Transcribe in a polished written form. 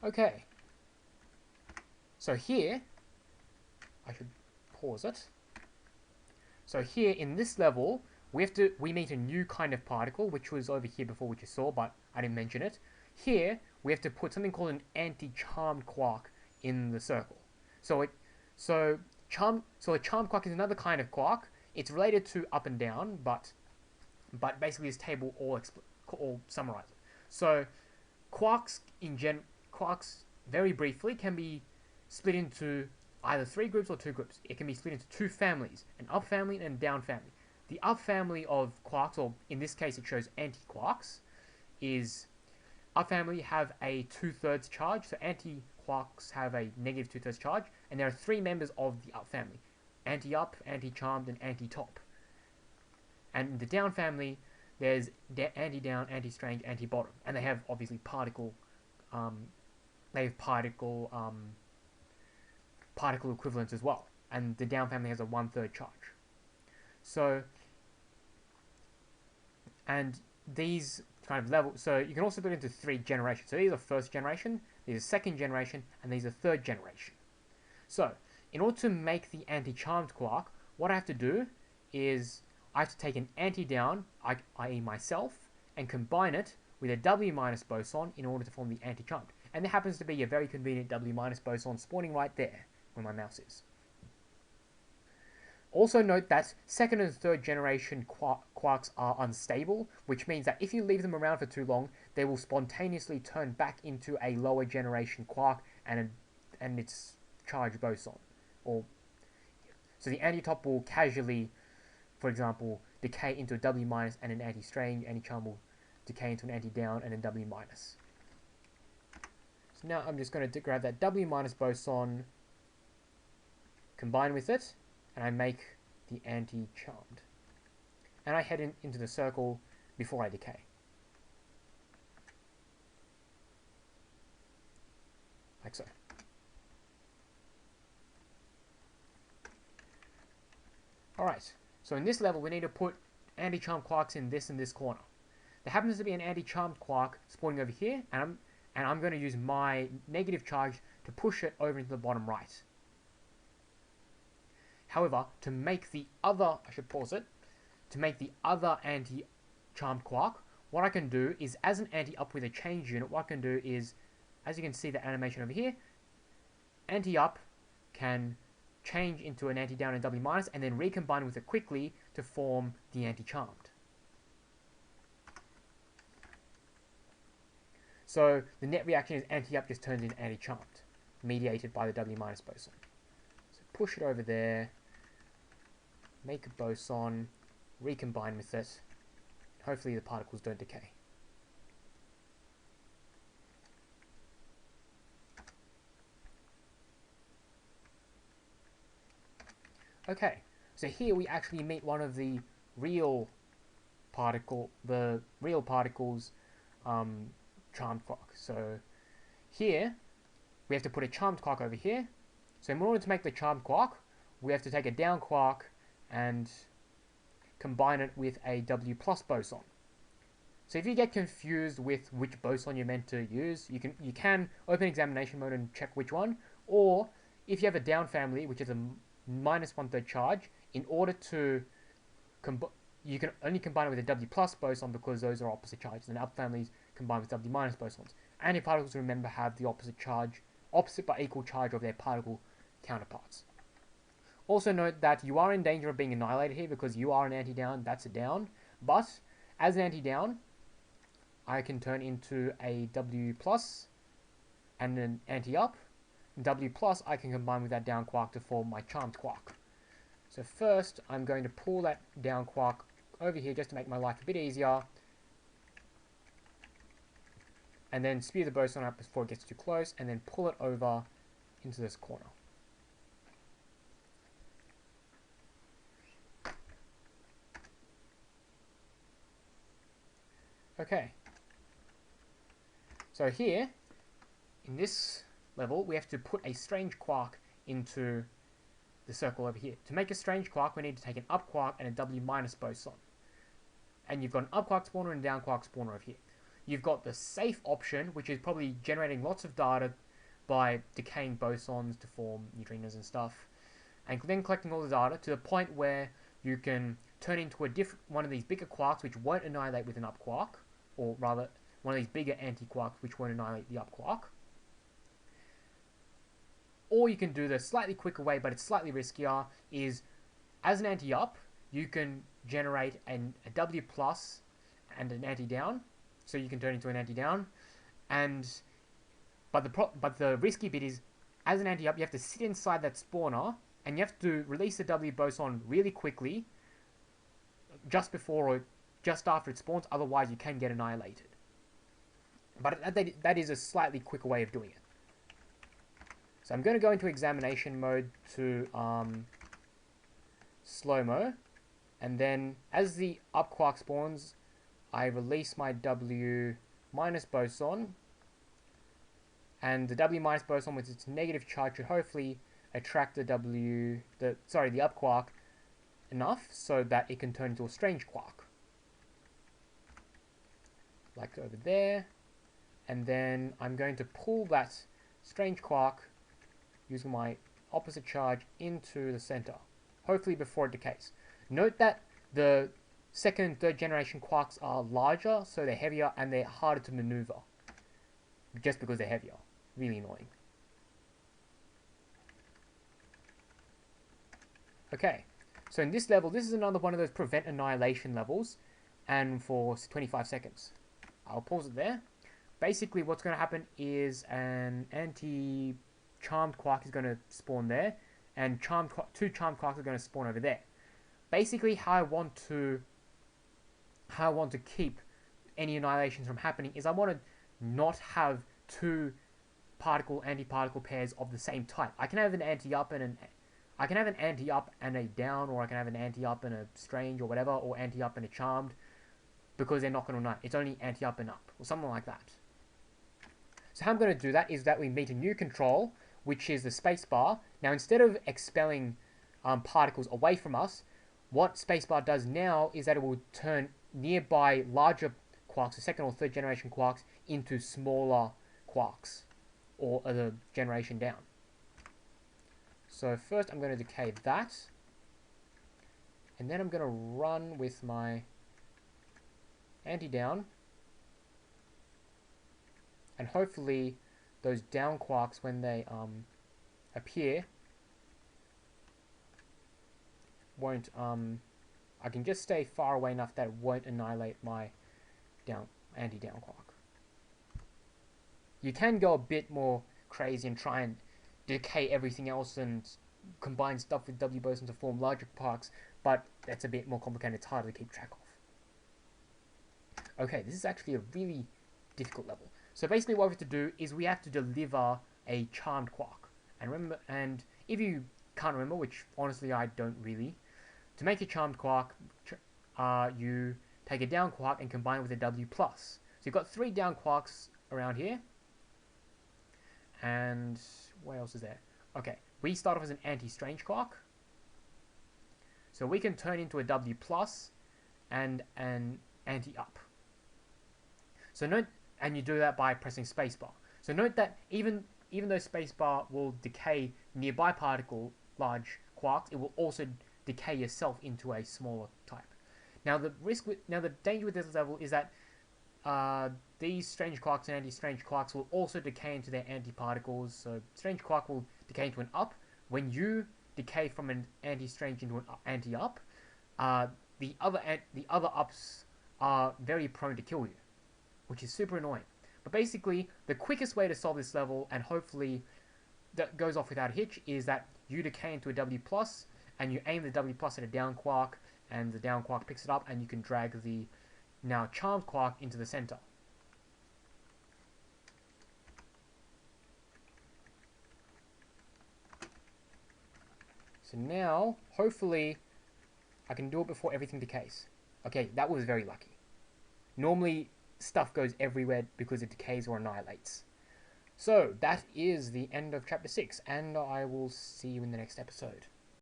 Okay, so here, I should pause it. So here in this level, we meet a new kind of particle, which was over here before, which you saw, but I didn't mention it. Here, we have to put something called an anti-charmed quark in the circle. So a charmed quark is another kind of quark. It's related to up and down, but basically this table all summarize it. So quarks very briefly can be split into either three groups or two groups. It can be split into two families, an up family and a down family. The up family of quarks, or in this case it shows anti-quarks, is up family have a 2/3 charge, so anti-quarks have a negative 2/3 charge, and there are three members of the up family: anti-up, anti-charmed, and anti-top. And in the down family, there's anti-down, anti-strange, anti-bottom, and they have obviously particle equivalents as well. And the down family has a 1/3 charge. So, and these kind of levels, so you can also put it into three generations. So these are first generation, these are second generation, and these are third generation. So, in order to make the anti-charmed quark, what I have to do is I have to take an anti-down, i.e. myself, and combine it with a W- boson in order to form the anti-charmed. And there happens to be a very convenient W- boson spawning right there where my mouse is. Also note that second and third generation quarks are unstable, which means that if you leave them around for too long, they will spontaneously turn back into a lower generation quark and its charged boson. So the anti-top will casually, for example, decay into a W- and an anti-strange. Anti-charm will decay into an anti-down and a W-. So now I'm just going to grab that W- boson, combine with it, and I make the anti-charmed. And I head into the circle before I decay. Like so. Alright, so in this level we need to put anti-charmed quarks in this and this corner. There happens to be an anti-charmed quark spawning over here, and I'm going to use my negative charge to push it over into the bottom right. However, to make the other, I should pause it, to make the other anti-charmed quark, what I can do is, as an anti-up with a change unit, what I can do is, as you can see the animation over here, anti-up can change into an anti-down and W- and then recombine with it quickly to form the anti-charmed. So the net reaction is anti-up just turns into anti-charmed, mediated by the W- boson. So push it over there, make a boson, recombine with it. Hopefully the particles don't decay. Okay, so here we actually meet one of the real particles charmed quark. So here we have to put a charmed quark over here. So in order to make the charmed quark, we have to take a down quark and combine it with a W+ boson. So if you get confused with which boson you're meant to use, you can open examination mode and check which one, or if you have a down family, which is a -1/3 charge, in order to you can only combine it with a W+ boson because those are opposite charges, and up families combine with W- bosons. Antiparticles, remember, have the opposite but equal charge of their particle counterparts. Also note that you are in danger of being annihilated here because you are an anti-down, that's a down, but as an anti-down, I can turn into a W+ and an anti-up. W+, I can combine with that down quark to form my charmed quark. So first, I'm going to pull that down quark over here just to make my life a bit easier, and then spew the boson up before it gets too close, and then pull it over into this corner. Okay. So here, in this level, we have to put a strange quark into the circle over here. To make a strange quark, we need to take an up quark and a W- boson. And you've got an up quark spawner and a down quark spawner over here. you've got the safe option, which is probably generating lots of data by decaying bosons to form neutrinos and stuff, and then collecting all the data to the point where you can turn into a different one of these bigger quarks which won't annihilate with an up quark, or rather one of these bigger anti-quarks which won't annihilate the up quark. Or you can do the slightly quicker way, but it's slightly riskier, is as an anti-up, you can generate a W plus and an anti-down, so you can turn into an anti-down, but the risky bit is, as an anti-up, you have to sit inside that spawner, and you have to release the W boson really quickly, just before or just after it spawns, otherwise you can get annihilated. But that is a slightly quicker way of doing it. So I'm going to go into examination mode to slow-mo, and then as the up quark spawns, I release my W minus boson, and the W minus boson with its negative charge should hopefully attract the up quark enough so that it can turn into a strange quark. Like over there. And then I'm going to pull that strange quark using my opposite charge into the center, hopefully before it decays. Note that the second and third generation quarks are larger, so they're heavier and they're harder to maneuver, just because they're heavier. Really annoying. Okay, so in this level, this is another one of those prevent annihilation levels, and for 25 seconds. I'll pause it there. Basically, what's going to happen is an anti-charmed quark is going to spawn there, and two charmed quarks are going to spawn over there. Basically, how I want to keep any annihilations from happening is I want to not have two anti-particle pairs of the same type. I can have an anti-up and a down, or I can have an anti-up and a strange or whatever, or anti-up and a charmed, because they're not going to annihilate. It's only anti-up and up, or something like that. So how I'm going to do that is that we meet a new control, which is the spacebar. Now, instead of expelling particles away from us, what spacebar does now is that it will turn nearby larger quarks, the second or third generation quarks, into smaller quarks, or the generation down. So first I'm going to decay that, and then I'm going to run with my anti-down, and hopefully those down quarks, when they appear, won't I can just stay far away enough that it won't annihilate my anti-down quark. You can go a bit more crazy and try and decay everything else and combine stuff with W boson to form larger quarks, but that's a bit more complicated. It's hard to keep track of. Okay, this is actually a really difficult level. So basically what we have to do is we have to deliver a charmed quark. And if you can't remember, which honestly I don't really, to make a charmed quark, you take a down quark and combine it with a W+. So you've got 3 down quarks around here. And what else is there? Okay, we start off as an anti-strange quark. So we can turn into a W+ and an anti-up. So note, and you do that by pressing spacebar. So note that even though spacebar will decay nearby large quarks, it will also decay yourself into a smaller type. Now the danger with this level is that these strange quarks and anti-strange quarks will also decay into their antiparticles. So strange quark will decay into an up. When you decay from an anti-strange into an anti-up, the other ups are very prone to kill you, which is super annoying. But basically, the quickest way to solve this level, and hopefully that goes off without a hitch, is that you decay into a W+, and you aim the W+ at a down quark, and the down quark picks it up, and you can drag the now charmed quark into the center. So now, hopefully, I can do it before everything decays. Okay, that was very lucky. Normally, stuff goes everywhere because it decays or annihilates. So, that is the end of Chapter 6, and I will see you in the next episode.